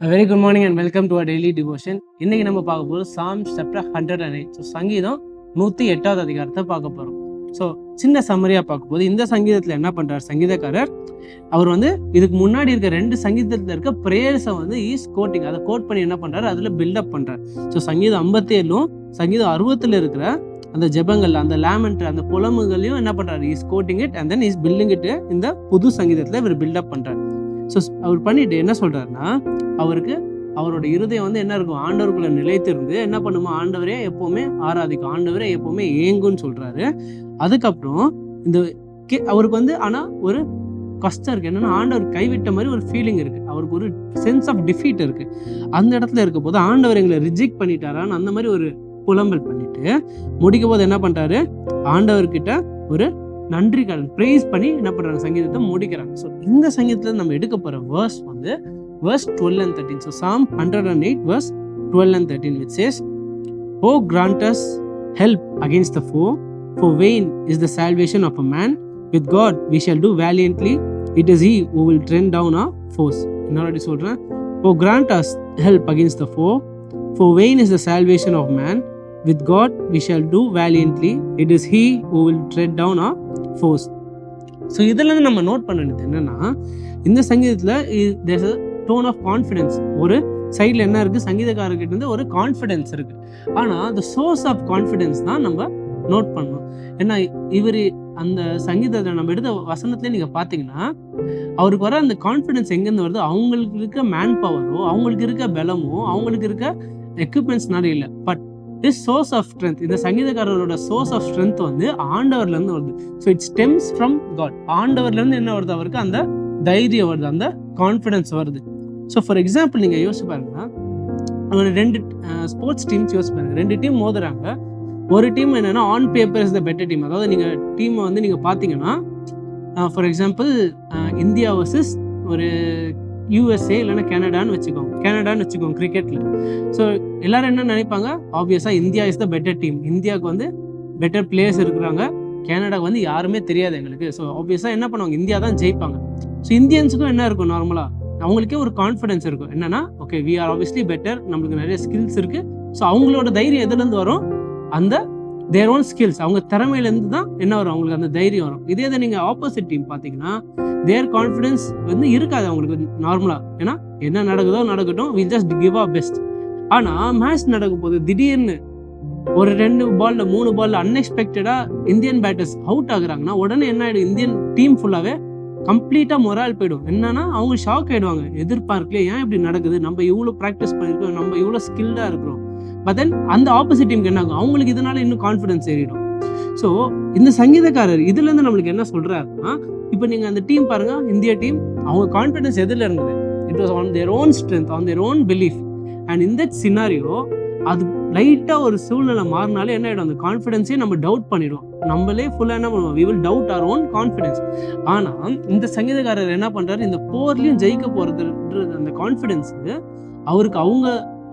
Very good morning and welcome to our daily devotion. இன்னைக்கு நம்ம பார்க்க போகிறது சாம்ஸ் சாப்டர் 108. ஸோ சங்கீதம் 108வது அதிகாரத்தை பார்க்க போகிறோம். ஸோ சின்ன சம்மரியாக பார்க்கும்போது இந்த சங்கீதத்தில் என்ன பண்ணுறார் சங்கீதக்காரர், அவர் இதுக்கு முன்னாடி இருக்க 2 சங்கீதத்தில் இருக்க ப்ரேயர்ஸை ஈஸ் கோட்டிங், அதை கோட் பண்ணி என்ன பண்ணுறாரு, அதில் பில்டப் பண்ணுறார். ஸோ சங்கீதம் 57லும் சங்கீதம் 60 இருக்கிற அந்த ஜெபங்கள், அந்த லேமெண்ட், அந்த புலம்புகளையும் என்ன பண்ணுறாரு, is coating it and then is building it. இந்த புது சங்கீதத்தில் இவர் பில்டப் பண்ணுறார். ஸோ அவர் பண்ணிட்டு என்ன சொல்றாருன்னா, அவருக்கு அவரோட இருதயம் என்ன இருக்கும், ஆண்டவருக்குள்ள நிலைத்திருந்து என்ன பண்ணுமா, ஆண்டவரே எப்பவுமே ஆராதிக்கும், ஆண்டவரே எப்பவுமே ஏங்குன்னு சொல்றாரு. அதுக்கப்புறம் இந்த அவருக்கு ஆனா ஒரு கஷ்டம் இருக்கு. என்னன்னா, ஆண்டவர் கைவிட்ட மாதிரி ஒரு ஃபீலிங் இருக்கு, அவருக்கு ஒரு சென்ஸ் ஆஃப் டிஃபீட் இருக்கு. அந்த இடத்துல இருக்க போது ஆண்டவர் எங்களை ரிஜெக்ட் பண்ணிட்டாரான்னு அந்த மாதிரி ஒரு புலம்பல் பண்ணிட்டு முடிக்கும் போது என்ன பண்றாரு, ஆண்டவர்கிட்ட ஒரு நன்றி கடன் ப்ரேஸ் பண்ணி என்ன பண்றாங்க, சங்கீதத்தை முடிக்கிறாங்க. ஸோ இந்த சங்கீதத்துல நம்ம எடுக்க போற verse verse 12 and 13. So Psalm 108 verse 12 and 13, which says, "Oh, grant us help against the foe, for vain is the salvation of a man. With God we shall do valiantly. It is He who will tread down our foes." இன்னொரு சொல்றேன், "Oh, grant us help against the foe, for vain is the salvation of man. With God we shall do valiantly. It is He who will tread down our foes." So இதுல நம்ம note பண்ண வேண்டியது என்னன்னா, இந்த சங்கீதத்துல tone of confidence, ஒரு சைடில் என்ன இருக்கு, சங்கீதக்காரர்கிட்ட இருந்து ஒரு கான்ஃபிடன்ஸ் இருக்கு. ஆனா அந்த சோர்ஸ் ஆஃப் கான்ஃபிடன்ஸ் தான் நம்ம நோட் பண்ணணும். ஏன்னா இவர் அந்த சங்கீதத்தை நம்ம எடுத்த வசனத்துல நீங்க பாத்தீங்கன்னா, அவருக்கு வர அந்த கான்ஃபிடன்ஸ் எங்கேருந்து வருது, அவங்களுக்கு இருக்க மேன் பவரோ, அவங்களுக்கு இருக்க பலமோ, அவங்களுக்கு இருக்க எக்யூப்மெண்ட்ஸ்னால இல்லை, but this source of strength, இந்த சங்கீதக்காரரோட சோர்ஸ் ஆஃப் ஸ்ட்ரென்த் ஆண்டவர்ல இருந்து வருது. So it stems from God. ஆண்டவர்ல இருந்து என்ன வருது, அவருக்கு அந்த தைரியம் வருது, அந்த கான்ஃபிடன்ஸ் வருது. ஸோ ஃபார் எக்ஸாம்பிள் நீங்கள் யோசிச்சு பாருங்கன்னா, ஒரு 2 ஸ்போர்ட்ஸ் டீம்ஸ் யோசிச்சு பாருங்க. 2 டீம் மோதுறாங்க. ஒரு டீம் என்னன்னா on paper is the better team. அதாவது நீங்கள் டீமை நீங்கள் பார்த்தீங்கன்னா, ஃபார் எக்ஸாம்பிள் இந்தியா வர்சஸ் ஒரு யூஎஸ்ஏ இல்லைன்னா கனடான்னு வச்சுக்கோங்க கிரிக்கெட்ல. ஸோ எல்லாரும் என்ன நினைப்பாங்க, ஆப்வியஸாக India is the better team, இந்தியாவுக்கு பெட்டர் பிளேயர்ஸ் இருக்கிறாங்க, கனடாவுக்கு யாருமே தெரியாது எங்களுக்கு. ஸோ ஆப்வியஸாக என்ன பண்ணுவாங்க, இந்தியா தான் ஜெயிப்பாங்க. ஸோ இந்தியன்ஸுக்கும் என்ன இருக்கும், நார்மலாக அவங்களுக்கே ஒரு கான்ஃபிடன்ஸ் இருக்கும். என்னன்னா, okay we are obviously better, நம்மளுக்கு நிறைய ஸ்கில்ஸ் இருக்கு. ஸோ அவங்களோட தைரியம் எதுலேருந்து வரும், அந்த தேர் ஓன் ஸ்கில்ஸ், அவங்க திறமையிலேருந்து தான் என்ன வரும், அவங்களுக்கு அந்த தைரியம் வரும். இதே இதை நீங்கள் ஆப்போசிட் டீம் பார்த்தீங்கன்னா, தேர் கான்ஃபிடன்ஸ் இருக்காது அவங்களுக்கு நார்மலாக. ஏன்னா என்ன நடக்குதோ நடக்கட்டும், we just give our best. ஆனால் மேட்ச் நடக்கும் போது திடீர்னு ஒரு 2 பால்ல 3 பால்ல அன்எக்ஸ்பெக்டடா இந்தியன் பேட்டர்ஸ் அவுட் ஆகுறாங்கன்னா, உடனே என்ன ஆயிடும், இந்தியன் டீம் ஃபுல்லாவே கம்ப்ளீட்டா மொரால் போயிடும். என்னன்னா, அவங்க ஷாக் ஆயிடுவாங்க, எதிர்பார்க்கல, ஏன் இப்படி நடக்குது, நம்ம இவ்வளவு ப்ராக்டிஸ் பண்ணிருக்கோம், நம்ம இவ்வளவு ஸ்கில்டா இருக்கிறோம். பட் தென் அந்த ஆப்போசிட் டீமுக்கு என்ன ஆகும், அவங்களுக்கு இதனால இன்னும் கான்ஃபிடன்ஸ் ஏறிடும். ஸோ இந்த சங்கீதக்காரர் இதுல இருந்து நம்மளுக்கு என்ன சொல்றாருன்னா, இப்போ நீங்க அந்த டீம் பாருங்க, இந்தியா டீம், அவங்க கான்ஃபிடன்ஸ் எதுல இருந்தது, it was on their own strength, on their own belief. And இந்த சினாரியோ அது லைட்டா ஒரு சூழ்நிலை மாறினாலே என்ன ஆயிடும், அந்த கான்ஃபிடன்ஸே நம்ம டவுட் பண்ணிடுவோம். நம்மளே ஃபுல்லா என்ன பண்ணுவோம், we will doubt our own confidence. ஆனா இந்த சங்கீதக்காரர் என்ன பண்றாரு, இந்த போர்லயும் ஜெயிக்க போறதுன்றது அந்த கான்ஃபிடன்ஸ் அவருக்கு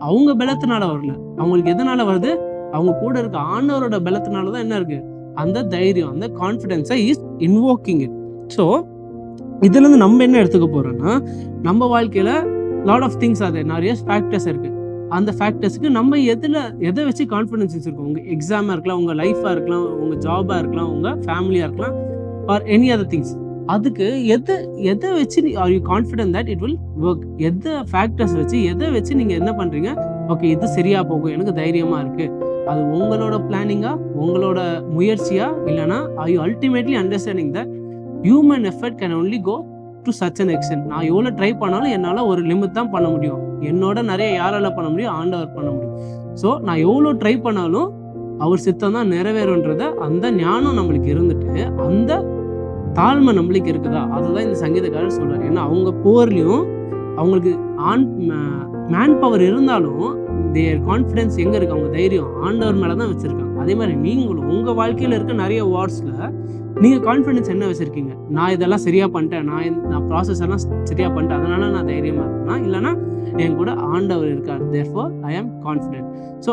அவங்க பலத்தினால வரல, அவங்களுக்கு எதனால வருது, அவங்க கூட இருக்க ஆண்டவரோட பலத்தினாலதான் என்ன இருக்கு, அந்த தைரியம், அந்த கான்ஃபிடன்ஸை இஸ் இன்வோக்கிங் இட். ஸோ இதுல இருந்து நம்ம என்ன எடுத்துக்க போறோம்னா, நம்ம வாழ்க்கையில லாட் ஆஃப் திங்ஸ், அது நிறைய ஃபேக்டர்ஸ் இருக்கு. அந்த ஃபேக்டர்ஸ்க்கு நம்ம எதை வச்சு கான்ஃபிடன்ஸ் வச்சிருக்கோம், உங்க எக்ஸாமா இருக்கலாம், உங்க லைஃபா இருக்கலாம், உங்க ஜாபா இருக்கலாம், உங்க ஃபேமிலியா இருக்கலாம், ஆர் எனி அதர் திங்ஸ். அதுக்கு எதை வச்சு are you confident that it will work, எதை ஃபேக்டர்ஸ் வச்சு, எதை வச்சு நீங்க என்ன பண்றீங்க, ஓகே இது சரியா போகும், எனக்கு தைரியமா இருக்கு, அது உங்களோட பிளானிங்கா, உங்களோட முயற்சியா, இல்லைன்னா or you ultimately understanding that human effort can only go to such an extent. நான் எவ்வளோ ட்ரை பண்ணாலும் என்னால் ஒரு லிமிட் தான் பண்ண முடியும், என்னோட நிறைய யாரால பண்ண முடியும், ஆண்டவர் பண்ண முடியும். ஸோ நான் எவ்வளோ ட்ரை பண்ணாலும் அவர் சித்தம் தான் நிறைவேறுன்றத அந்த ஞானம் நம்மளுக்கு இருந்துட்டு, அந்த தாழ்மை நம்மளுக்கு இருக்குதா, அதுதான் இந்த சங்கீதக்காரர் சொல்றாரு. ஏன்னா அவங்க போர்லையும் அவங்களுக்கு மேன் பவர் இருந்தாலும் தேர் கான்ஃபிடன்ஸ் எங்க இருக்கு, அவங்க தைரியம் ஆண்டவர் மேலதான் வச்சிருக்காங்க. அதே மாதிரி நீங்களும் உங்க வாழ்க்கையில இருக்க நிறைய வார்ட்ஸ்ல நீங்க கான்ஃபிடன்ஸ் என்ன வச்சிருக்கீங்க, நான் இதெல்லாம் சரியா பண்ணிட்டேன், நான் ப்ராசஸ் எல்லாம் சரியா பண்ணிட்டேன், அதனால நான் தைரியமா இருக்கேன்னா, இல்லைன்னா என் கூட ஆண்டவர் இருக்கார், therefore I am confident. So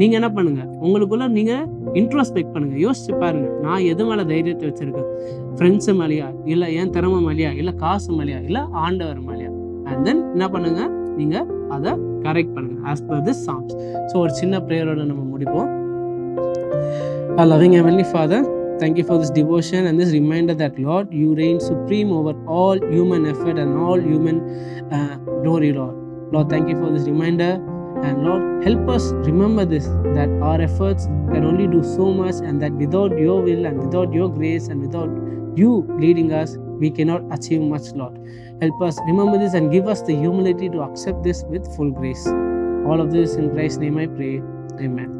நீங்க என்ன பண்ணுங்க, உங்களுக்குள்ள நீங்க இன்ட்ரோஸ்பெக்ட் பண்ணுங்க, யோசிச்சு பாருங்க, நான் எது மேல தைரியத்தை வச்சிருக்கேன், ஃப்ரெண்ட்ஸ் மேலேயா, இல்ல என் திறமை மேலேயா, இல்ல காசு மேலேயா, இல்ல ஆண்டவர் மேலேயா. அண்ட் தென் என்ன பண்ணுங்க, நீங்கள் அதை கரெக்ட் பண்ணுங்கள் as per this songs. So ஒரு சின்ன ப்ரேயரோட நம்ம முடிப்போம். Our loving Heavenly Father, thank you for this devotion and this reminder that, Lord, you reign supreme over all human effort and all human glory, Lord. Lord, thank you for this reminder. And Lord, help us remember this, that our efforts can only do so much, and that without your will and without your grace and without you leading us, we cannot achieve much, Lord. Help us remember this and give us the humility to accept this with full grace. All of this in Christ's name I pray. Amen.